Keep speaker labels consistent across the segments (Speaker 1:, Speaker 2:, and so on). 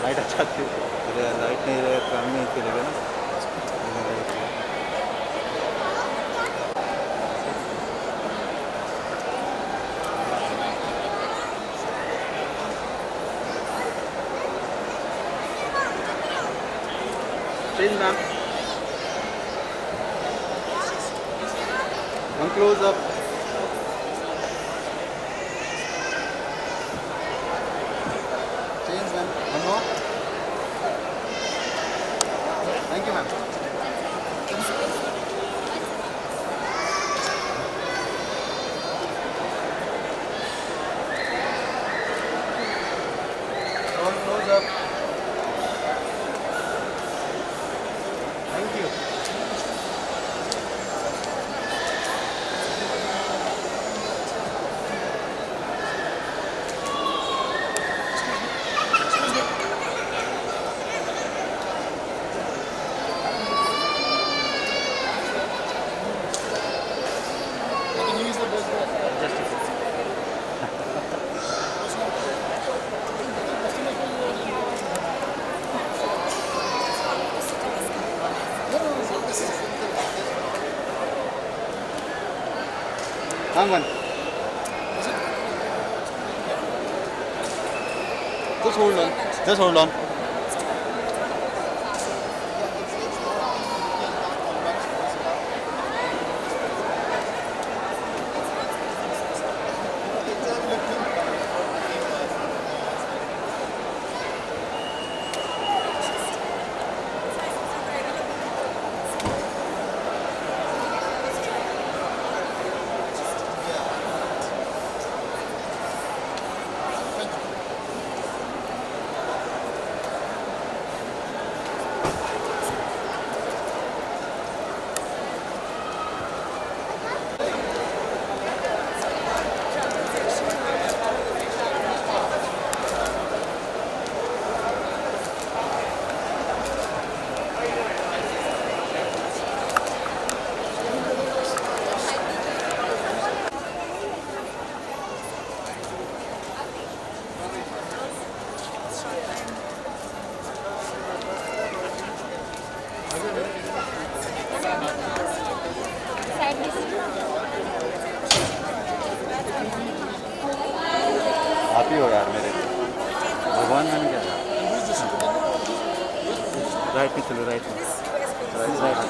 Speaker 1: Light अच्छा थी, light नहीं रहेगा काम नहीं चलेगा ना। Change, ma'am. One close up. Change, ma'am. One more. Thank you, ma'am. One close up. Thank you. One. Just hold on. Just hold on. आप ही हो यार मेरे भगवान मैंने क्या राइट में चलो राइट में राइट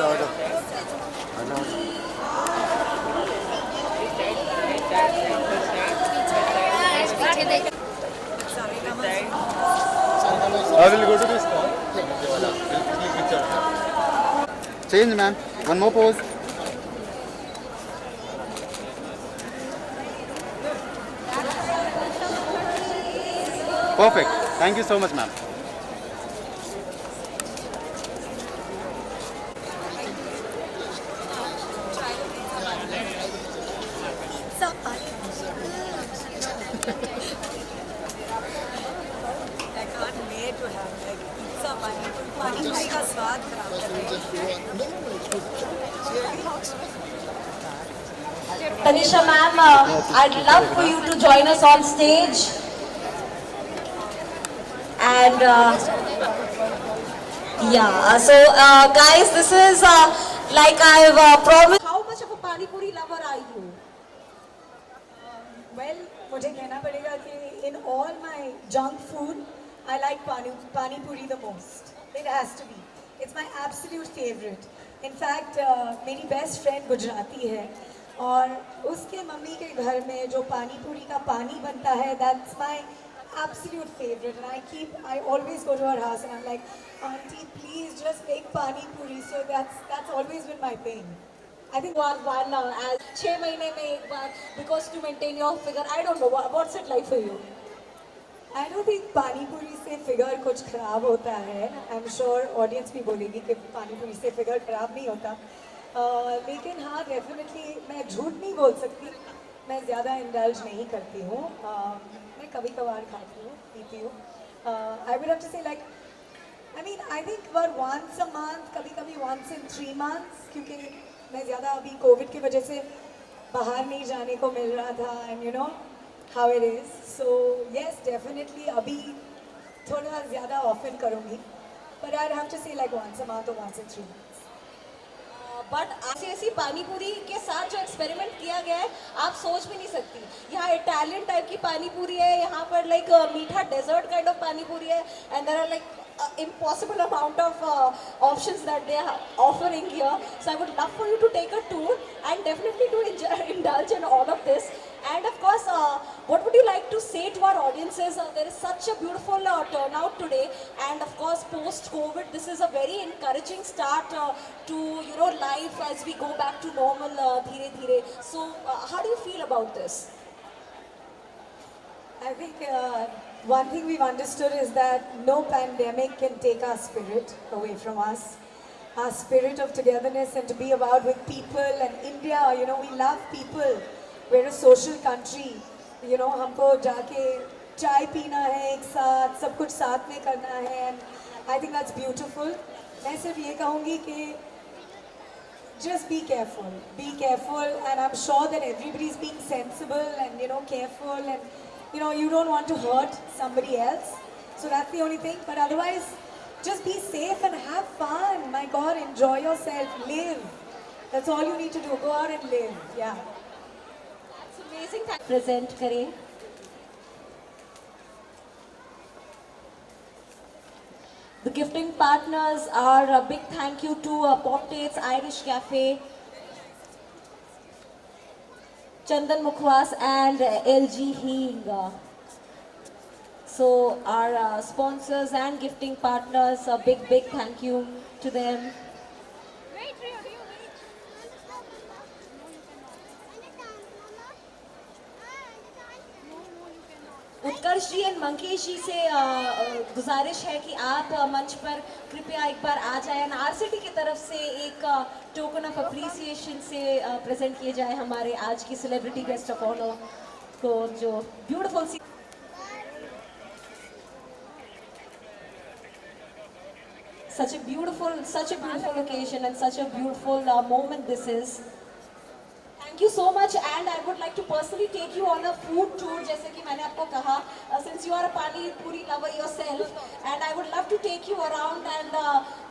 Speaker 1: आ जाओ I will go to this car. Change, ma'am. One more pose. Perfect. Thank you so much, ma'am.
Speaker 2: Tanisha ma'am, I'd love for you to join us on stage. And yeah, so guys, this is like I've promised.
Speaker 3: How much of a pani puri lover are you? Well, मुझे कहना पड़ेगा कि in all my junk food, I like pani puri the most. It has to be. It's my absolute favorite. In fact, मेरी best friend Gujarati है और उसके mummy के घर में जो पानी पूरी का पानी बनता है, that's my absolute favorite. And I always go to her house and I'm like, Auntie, please just make pani puri. So that's always been my thing.
Speaker 2: I think one as 6 महीने में एक बार, because to maintain your figure. I don't know what's it like for you.
Speaker 3: I don't think पानी पूरी से figure कुछ खराब होता है. I'm sure audience भी बोलेगी कि पानी पूरी से फिगर खराब नहीं होता. लेकिन हाँ, definitely मैं झूठ नहीं बोल सकती. मैं ज़्यादा indulge नहीं करती हूँ. मैं कभी कभार खाती हूँ, पीती हूँ. I would have to say like, I mean, I think about once a month, कभी कभी once in 3 months, क्योंकि मैं ज़्यादा अभी कोविड की वजह से बाहर नहीं जाने को मिल रहा था. And you know how it is. So yes, definitely अभी थोड़ा ज़्यादा often करूँगी. But I'd have to say like once a month or once in 3 months.
Speaker 2: But ऐसी पानी पूरी के साथ जो एक्सपेरिमेंट किया गया है, आप सोच भी नहीं सकती. यहाँ इटालियन टाइप की पानी पूरी है, यहाँ पर लाइक मीठा desert kind of pani puri है, and there are like impossible amount of options that they are offering here. So I would love for you to take a tour and definitely to indulge in all of this. And of course, what would you like to say to our audiences? There is such a beautiful turnout today, and of course, post-COVID, this is a very encouraging start to life as we go back to normal, dheere dheere. So, how do you feel about this?
Speaker 3: I think one thing we've understood is that no pandemic can take our spirit away from us. Our spirit of togetherness and to be about with people. And India, we love people. We're a social country. हमको जाके चाय पीना है एक साथ, सब कुछ साथ में करना है. And I think that's beautiful. मैं सिर्फ ये कहूँगी कि just be careful. Be careful, and I'm sure that everybody's being sensible and careful, and you don't want to hurt somebody else. So that's the only thing. But otherwise, just be safe and have fun. My God, enjoy yourself. Live. That's all you need to do. Go out and live. Yeah.
Speaker 2: That's amazing. Present करें. The gifting partners are a big thank you to Pop Tates Irish Cafe, Chandan Mukhwas and LG Hing. So our sponsors and gifting partners, a big thank you to them. Utkarsh ji and Mankesh ji से गुजारिश है कि आप मंच पर कृपया एक बार आ जाएं. आरसीटी की तरफ से एक टोकन ऑफ अप्रिसिएशन से प्रेजेंट किए जाए हमारे आज की सेलिब्रिटी गेस्ट ऑफ ऑनर को, जो ब्यूटीफुल सी such a beautiful occasion and such a beautiful moment this is. Thank you so much, and I would like to personally take you on a food tour. जैसे कि मैंने आपको कहा, since you are a pani puri lover yourself, and I would love to take you around and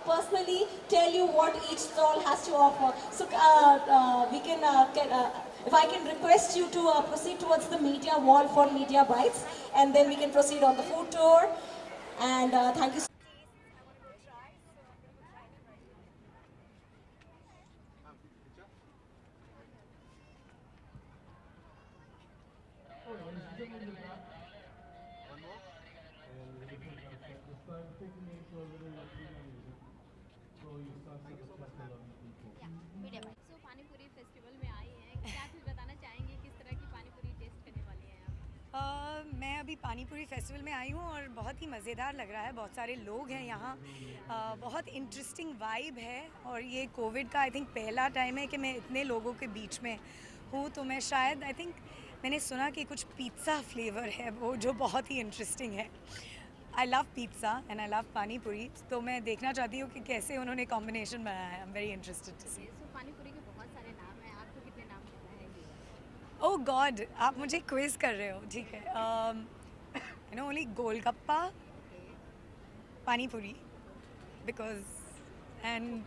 Speaker 2: personally tell you what each stall has to offer. So we can, if I can request you to proceed towards the media wall for media bites, and then we can proceed on the food tour. And thank you.
Speaker 4: So panipuri festival में आई हैं, क्या कुछ बताना चाहेंगे, किस तरह की panipuri test करने वाली हैं आप?
Speaker 3: मैं अभी पानीपुरी फेस्टिवल में आई हूँ और बहुत ही मज़ेदार लग रहा है. बहुत सारे लोग हैं यहाँ, बहुत इंटरेस्टिंग वाइब है. और ये कोविड का आई थिंक पहला टाइम है कि मैं इतने लोगों के बीच में हूँ. तो मैं शायद आई थिंक मैंने सुना कि कुछ पिज़्ज़ा फ्लेवर है वो, जो बहुत ही इंटरेस्टिंग है. I love pizza and I love panipuri. तो मैं देखना चाहती हूँ कि कैसे उन्होंने कॉम्बिनेशन बनाया है. I am very interested to see.
Speaker 4: So panipuri के बहुत सारे नाम हैं, आपको कितने नाम पता है?
Speaker 3: ओह गॉड, आप मुझे क्विज कर रहे हो. ठीक है. You know only golgappa, panipuri, because and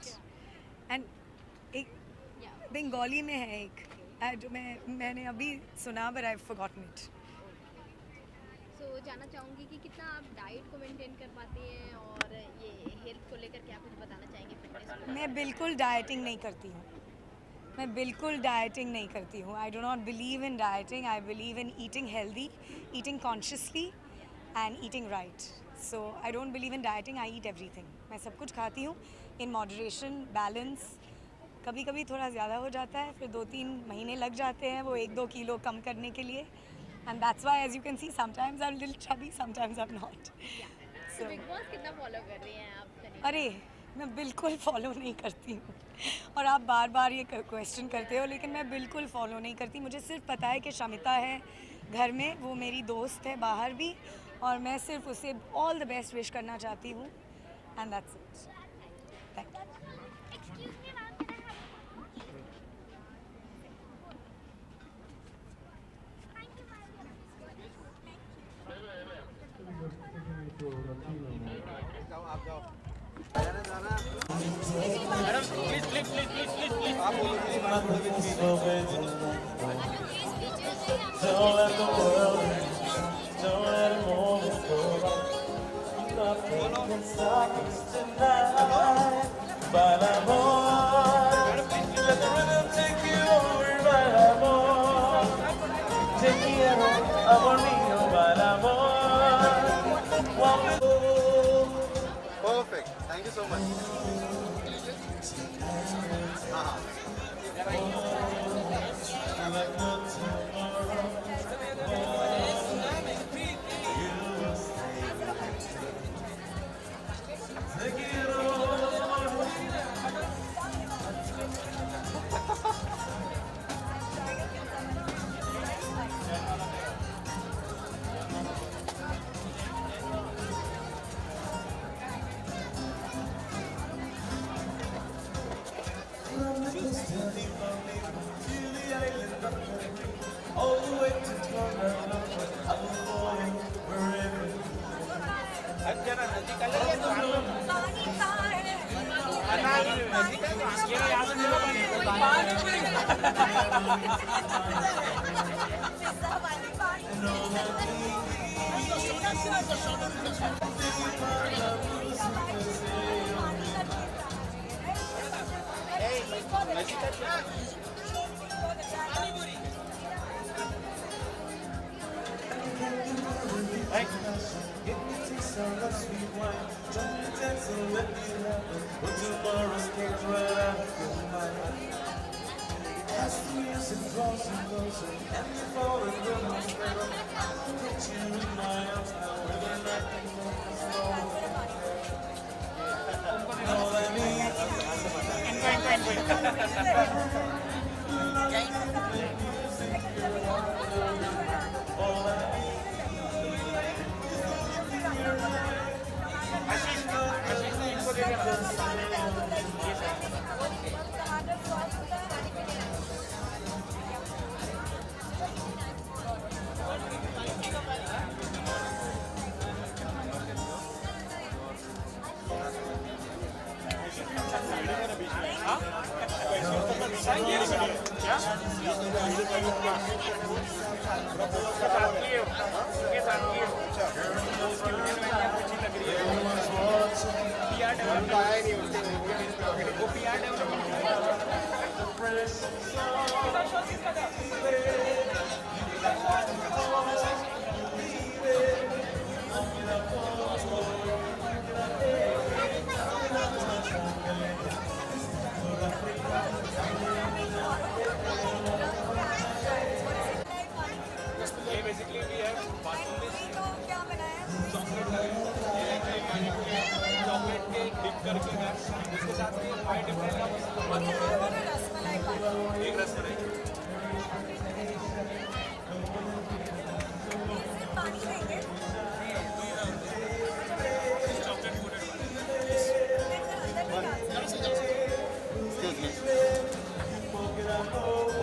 Speaker 3: एक बंगाली में है एक, जो मैंने अभी सुना, but I have forgotten it.
Speaker 4: So जानना चाहूँगी कि कितना आप डाइट को मेंटेन कर पाती हैं और ये हेल्थ को लेकर क्या कुछ बताना चाहेंगे फिटनेस को?
Speaker 5: मैं बिल्कुल डाइटिंग नहीं करती हूँ। मैं बिल्कुल डाइटिंग नहीं करती हूँ। I do not believe in dieting, I believe in eating healthy, eating consciously and eating right. So I don't believe in dieting, I eat everything. मैं सब कुछ खाती हूँ इन मॉडरेशन, बैलेंस. कभी कभी थोड़ा ज़्यादा हो जाता है, फिर 2-3 महीने लग जाते हैं वो 1-2 किलो कम करने के लिए. And that's why as you can see sometimes I am little chubby, sometimes I am not.
Speaker 4: तो बिग बॉस कितना फॉलो कर रही हैं आप?
Speaker 5: अरे मैं बिल्कुल फॉलो नहीं करती हूँ. और आप बार बार ये क्वेश्चन करते हो, लेकिन मैं बिल्कुल फॉलो नहीं करती. मुझे सिर्फ पता है कि शमिता है घर में, वो मेरी दोस्त है बाहर भी, और मैं सिर्फ उसे ऑल द बेस्ट विश करना चाहती हूँ. And that's it. Thank you.
Speaker 1: Madam please please please please please please आप बोलो please
Speaker 6: Don't let the world don't let the moment go by. Nothing can stop us tonight. Bailamos, let the rhythm take you over. Bailamos, te quiero, amor mío. Bailamos,
Speaker 1: perfect. Thank you so much.
Speaker 6: like no tomorrow. You will stay. Te quiero. All the way to Toronto, I'm going wherever you Give me taste of that sweet wine. Jump me dance and let me love it. But tomorrow's cage right out of your mind. As the music draws you closer and you fall in the most better, I'll put you in my arms now with a night that goes slow. All I need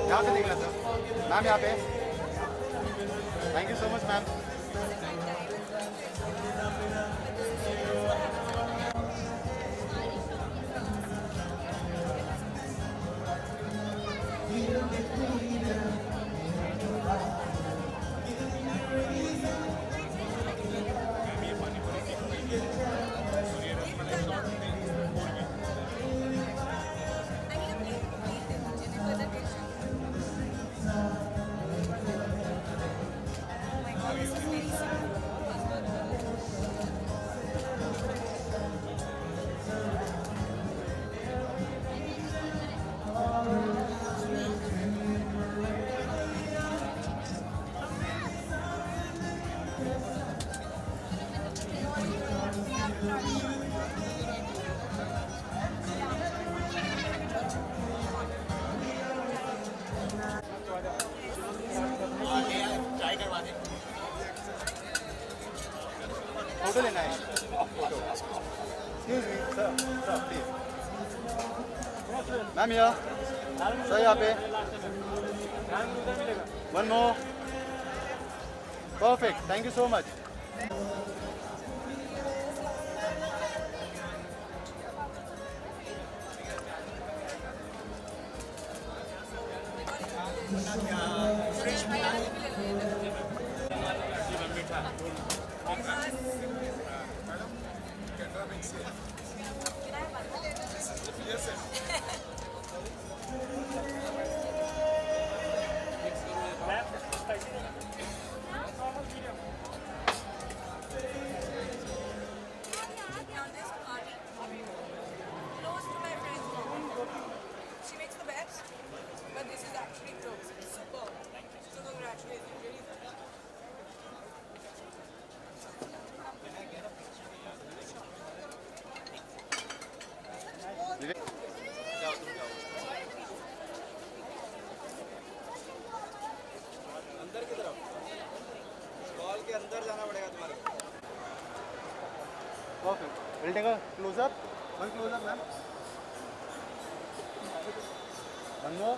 Speaker 1: यहाँ से निकला sir ma'am, यहाँ पे. Thank you so much ma'am. Photo लेना है photo excuse me sir please ma'am यहाँ sir यहाँ पे one more perfect thank you so much
Speaker 5: Close to my friend's mom. She makes the best, but this is actually close. It's superb. So congratulations. Really.
Speaker 1: अंदर की तरफ stall के अंदर जाना पड़ेगा तुम्हारे perfect will take a close up one close up ma'am one more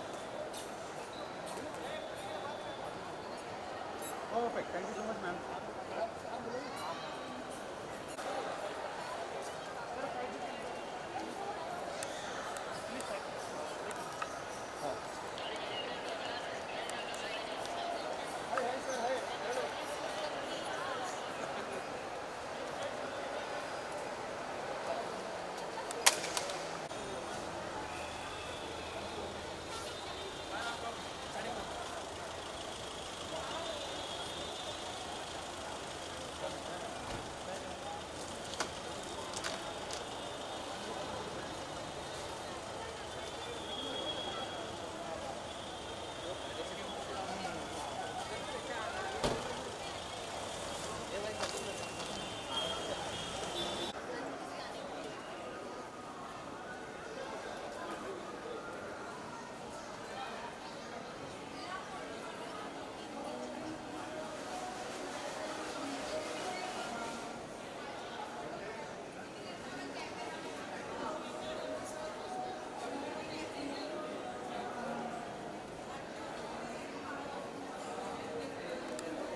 Speaker 1: perfect thank you so much ma'am